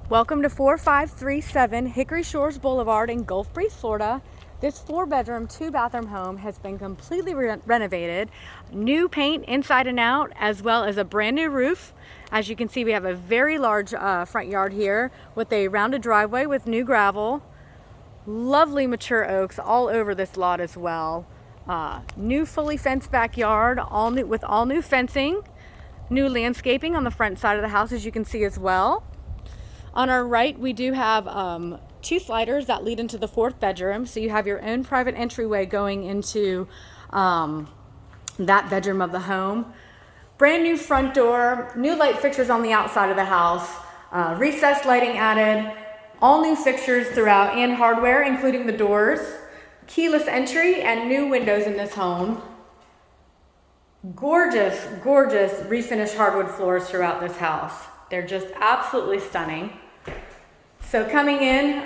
Welcome to 4537 Hickory Shores Boulevard in Gulf Breeze, Florida. This 4-bedroom, 2-bathroom home has been completely renovated, new paint inside and out, as well as a brand new roof. As you can see, we have a very large front yard here with a rounded driveway with new gravel. Lovely mature oaks all over this lot as well. New fully fenced backyard, with all new fencing, new landscaping on the front side of the house, as you can see as well. On our right, we do have 2 sliders that lead into the 4th bedroom. So you have your own private entryway going into that bedroom of the home. Brand new front door, new light fixtures on the outside of the house, recessed lighting added, all new fixtures throughout and hardware, including the doors, keyless entry, and new windows in this home. Gorgeous, gorgeous refinished hardwood floors throughout this house. They're just absolutely stunning. So coming in,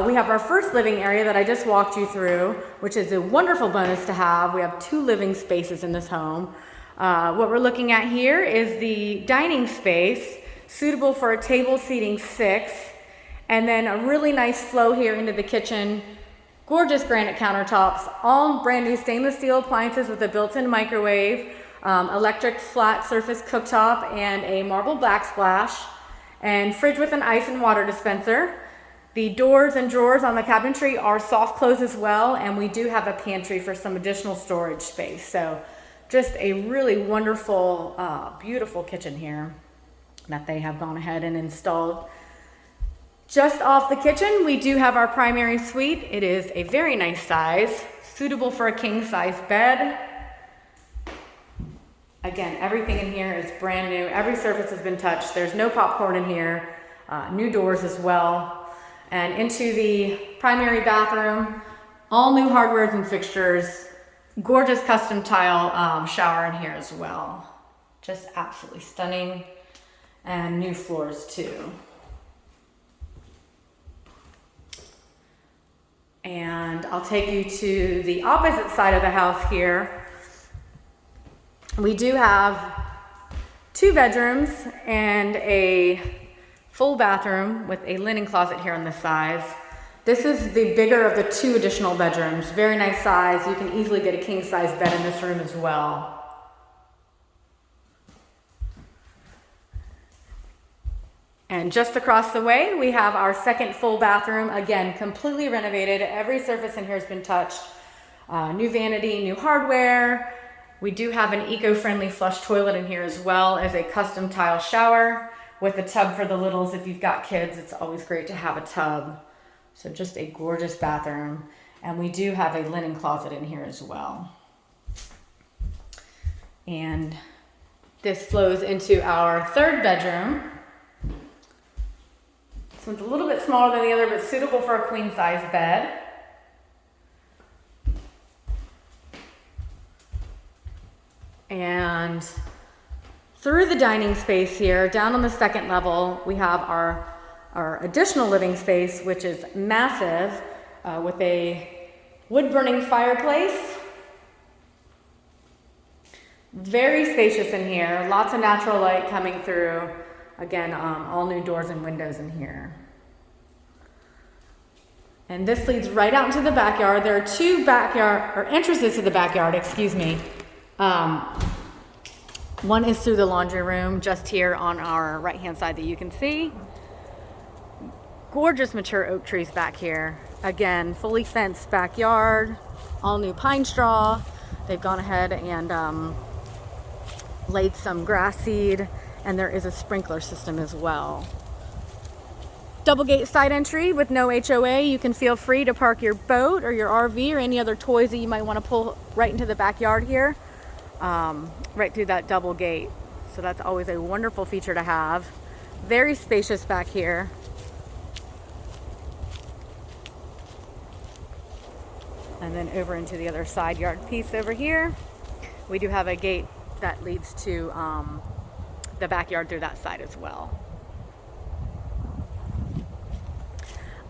we have our first living area that I just walked you through, which is a wonderful bonus to have. We have 2 living spaces in this home. What we're looking at here is the dining space, suitable for a table seating 6, and then a really nice flow here into the kitchen. Gorgeous granite countertops, all brand new stainless steel appliances with a built-in microwave, electric flat surface cooktop, and a marble backsplash, and fridge with an ice and water dispenser. The doors and drawers on the cabinetry are soft close as well, and we do have a pantry for some additional storage space. So just a really wonderful, beautiful kitchen here that they have gone ahead and installed. Just off the kitchen, we do have our primary suite. It is a very nice size, suitable for a king-size bed. Again, everything in here is brand new. Every surface has been touched. There's no popcorn in here. New doors as well. And into the primary bathroom, all new hardwares and fixtures. Gorgeous custom tile shower in here as well. Just absolutely stunning. And new floors too. And I'll take you to the opposite side of the house here. We do have 2 bedrooms and a full bathroom with a linen closet here on this size. This is the bigger of the 2 additional bedrooms. Very nice size. You can easily get a king size bed in this room as well. And just across the way, we have our 2nd full bathroom. Again, completely renovated. Every surface in here has been touched. New vanity, new hardware. We do have an eco-friendly flush toilet in here as well as a custom tile shower with a tub for the littles. If you've got kids, it's always great to have a tub. So just a gorgeous bathroom. And we do have a linen closet in here as well. And this flows into our 3rd bedroom. This one's a little bit smaller than the other, but suitable for a queen size bed. And through the dining space here, down on the 2nd level, we have our additional living space, which is massive, with a wood-burning fireplace. Very spacious in here, lots of natural light coming through. Again, all new doors and windows in here. And this leads right out into the backyard. There are 2 entrances to the backyard, excuse me. One is through the laundry room just here on our right hand side that you can see. Gorgeous mature oak trees back here. Again, fully fenced backyard, all new pine straw. They've gone ahead and laid some grass seed, and there is a sprinkler system as well. Double gate side entry with no HOA. You can feel free to park your boat or your RV or any other toys that you might want to pull right into the backyard here. Right through that double gate. So that's always a wonderful feature to have. Very spacious back here. And then over into the other side yard piece over here. We do have a gate that leads to the backyard through that side as well.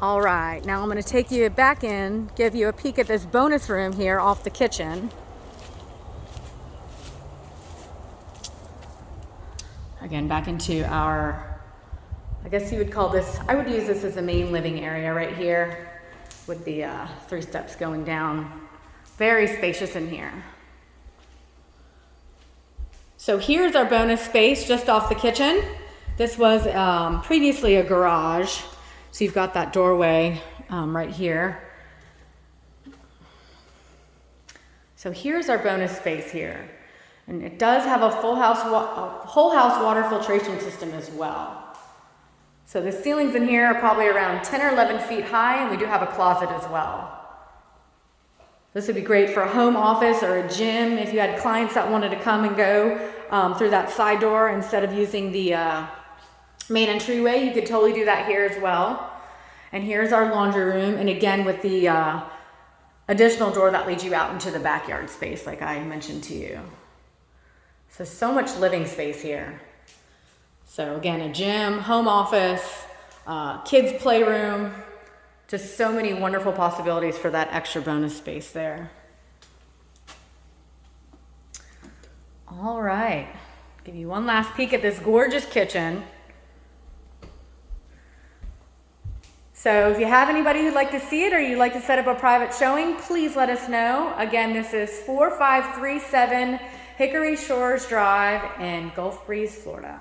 All right, now I'm going to take you back in, give you a peek at this bonus room here off the kitchen. Again, back into our I guess you would call this, I would use this as a main living area right here with the 3 steps going down. Very spacious in here. So here's our bonus space just off the kitchen. This was previously a garage. So you've got that doorway right here. So here's our bonus space here. And it does have a whole house water filtration system as well. So the ceilings in here are probably around 10 or 11 feet high, and we do have a closet as well. This would be great for a home office or a gym if you had clients that wanted to come and go through that side door instead of using the main entryway. You could totally do that here as well. And here's our laundry room, and again with the additional door that leads you out into the backyard space like I mentioned to you. So much living space here. So again, a gym, home office, kids playroom, just so many wonderful possibilities for that extra bonus space there. All right, give you one last peek at this gorgeous kitchen. So if you have anybody who'd like to see it or you'd like to set up a private showing, please let us know. Again, this is 4537 Hickory Shores Drive in Gulf Breeze, Florida.